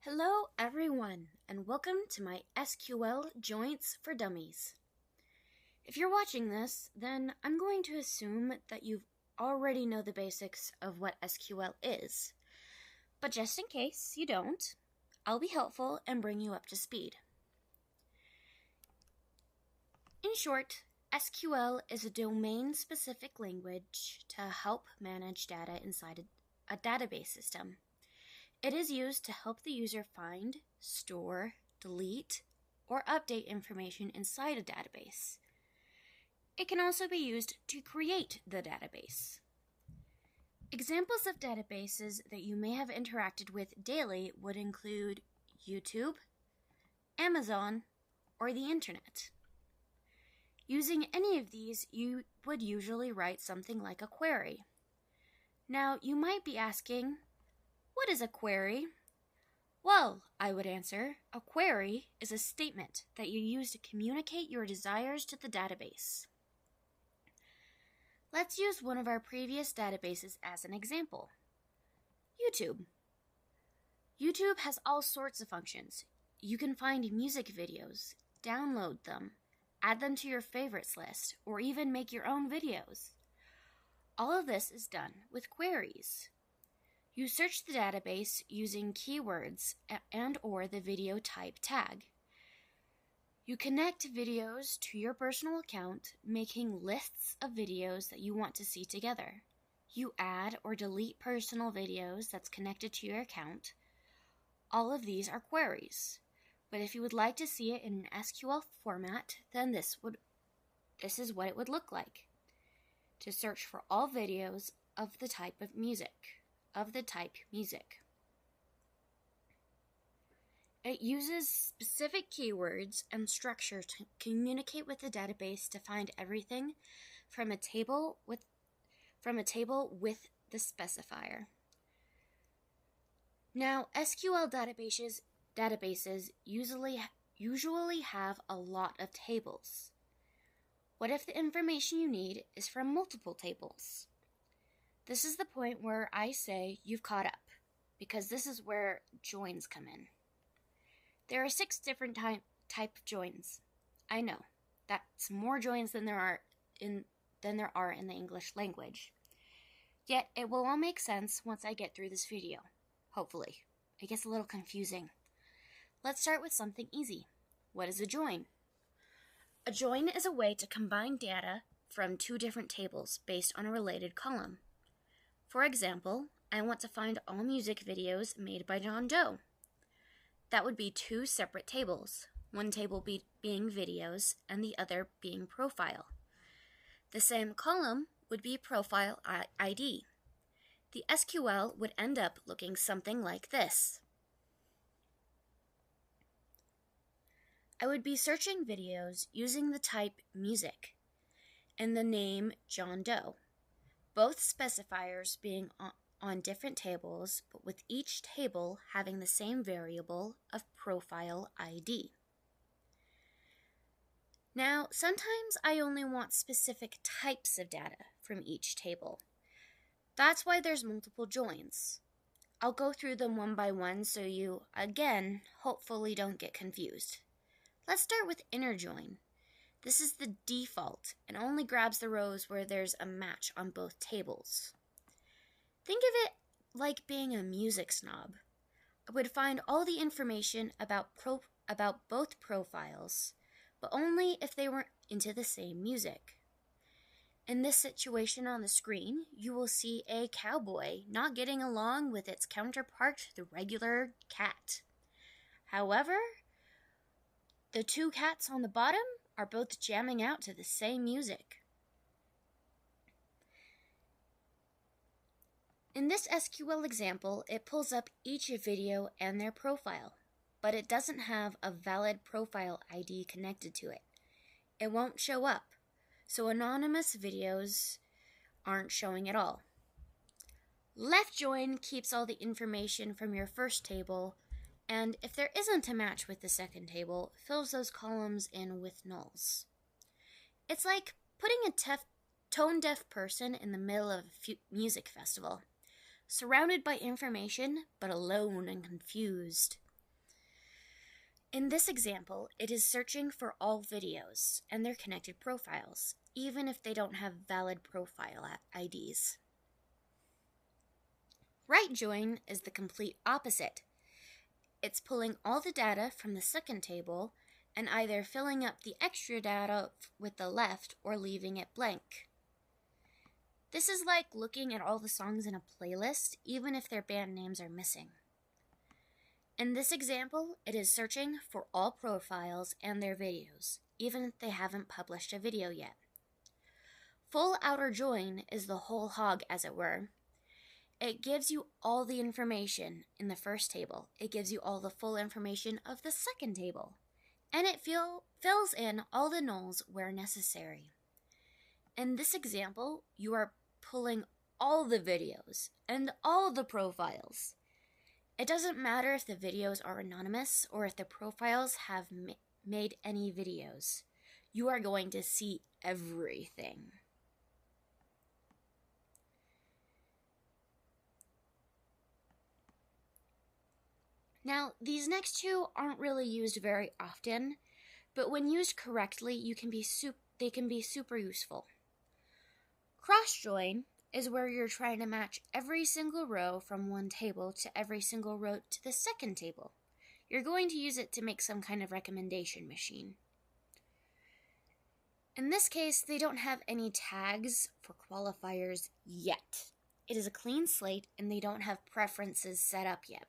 Hello everyone, and welcome to my SQL Joins for Dummies. If you're watching this, then I'm going to assume that you already know the basics of what SQL is. But just in case you don't, I'll be helpful and bring you up to speed. In short, SQL is a domain-specific language to help manage data inside a database system. It is used to help the user find, store, delete, or update information inside a database. It can also be used to create the database. Examples of databases that you may have interacted with daily would include YouTube, Amazon, or the Internet. Using any of these, you would usually write something like a query. Now, you might be asking, what is a query? Well, I would answer, a query is a statement that you use to communicate your desires to the database. Let's use one of our previous databases as an example. YouTube. YouTube has all sorts of functions. You can find music videos, download them, add them to your favorites list, or even make your own videos. All of this is done with queries. You search the database using keywords and/or the video type tag. You connect videos to your personal account, making lists of videos that you want to see together. You add or delete personal videos that's connected to your account. All of these are queries. But if you would like to see it in an SQL format, then this is what it would look like. To search for all videos of the type music. It uses specific keywords and structure to communicate with the database to find everything from a table with the specifier. Now, SQL databases usually have a lot of tables. What if the information you need is from multiple tables? This is the point where I say you've caught up, because this is where joins come in. There are 6 different type of joins. I know, that's more joins than there are in the English language. Yet it will all make sense once I get through this video, hopefully. It gets a little confusing. Let's start with something easy. What is a join? A join is a way to combine data from 2 different tables based on a related column. For example, I want to find all music videos made by John Doe. That would be 2 separate tables, one table being videos and the other being profile. The same column would be profile ID. The SQL would end up looking something like this. I would be searching videos using the type music and the name John Doe. Both specifiers being on different tables, but with each table having the same variable of profile ID. Now, sometimes I only want specific types of data from each table. That's why there's multiple joins. I'll go through them one by one so you, again, hopefully don't get confused. Let's start with inner join. This is the default and only grabs the rows where there's a match on both tables. Think of it like being a music snob. I would find all the information about both profiles, but only if they were into the same music. In this situation on the screen, you will see a cowboy not getting along with its counterpart, the regular cat. However, the 2 cats on the bottom are both jamming out to the same music. In this SQL example, it pulls up each video and their profile, but it doesn't have a valid profile ID connected to it. It won't show up, so anonymous videos aren't showing at all. Left join keeps all the information from your first table, and if there isn't a match with the second table, fills those columns in with nulls. It's like putting a tone-deaf person in the middle of a music festival. surrounded by information, but alone and confused. In this example, it is searching for all videos and their connected profiles, even if they don't have valid profile IDs. Right join is the complete opposite. It's pulling all the data from the second table and either filling up the extra data with the left or leaving it blank. This is like looking at all the songs in a playlist, even if their band names are missing. In this example, it is searching for all profiles and their videos, even if they haven't published a video yet. Full outer join is the whole hog, as it were. It gives you all the information in the first table. It gives you all the full information of the second table. And it fills in all the nulls where necessary. In this example, you are pulling all the videos and all the profiles. It doesn't matter if the videos are anonymous or if the profiles have made any videos. You are going to see everything. Now, these next two aren't really used very often, but when used correctly, they can be super useful. Cross-join is where you're trying to match every single row from one table to every single row to the second table. You're going to use it to make some kind of recommendation machine. In this case, they don't have any tags for qualifiers yet. It is a clean slate and they don't have preferences set up yet.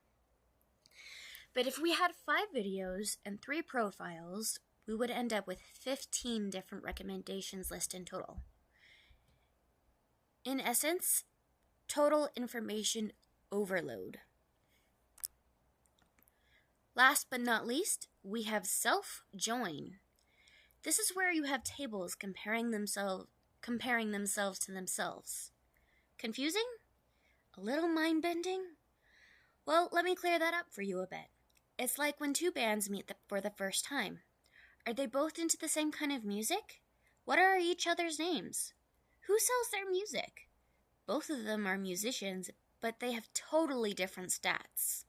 But if we had 5 videos and 3 profiles, we would end up with 15 different recommendations lists in total. In essence, total information overload. Last but not least, we have self-join. This is where you have tables comparing themselves to themselves. Confusing? A little mind-bending? Well, let me clear that up for you a bit. It's like when 2 bands meet for the first time. Are they both into the same kind of music? What are each other's names? Who sells their music? Both of them are musicians, but they have totally different stats.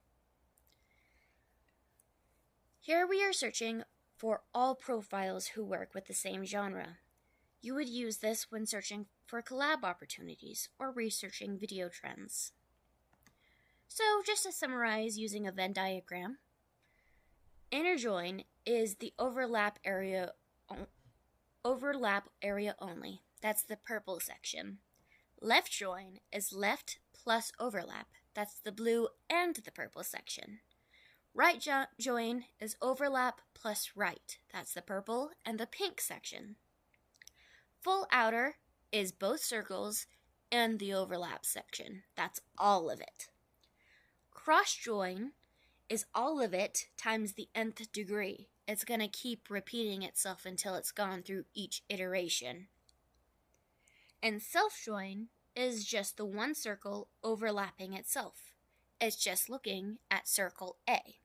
Here we are searching for all profiles who work with the same genre. You would use this when searching for collab opportunities or researching video trends. So, just to summarize using a Venn diagram, inner join is the overlap area only. That's the purple section. Left join is left plus overlap. That's the blue and the purple section. Right join is overlap plus right. That's the purple and the pink section. Full outer is both circles and the overlap section. That's all of it. Cross join is all of it times the nth degree. It's going to keep repeating itself until it's gone through each iteration. And self-join is just the one circle overlapping itself. It's just looking at circle A.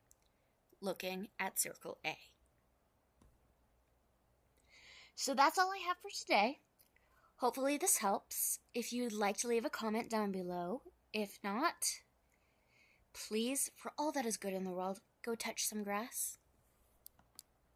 Looking at circle A. So that's all I have for today. Hopefully this helps. If you'd like to leave a comment down below. If not, please, for all that is good in the world, go touch some grass.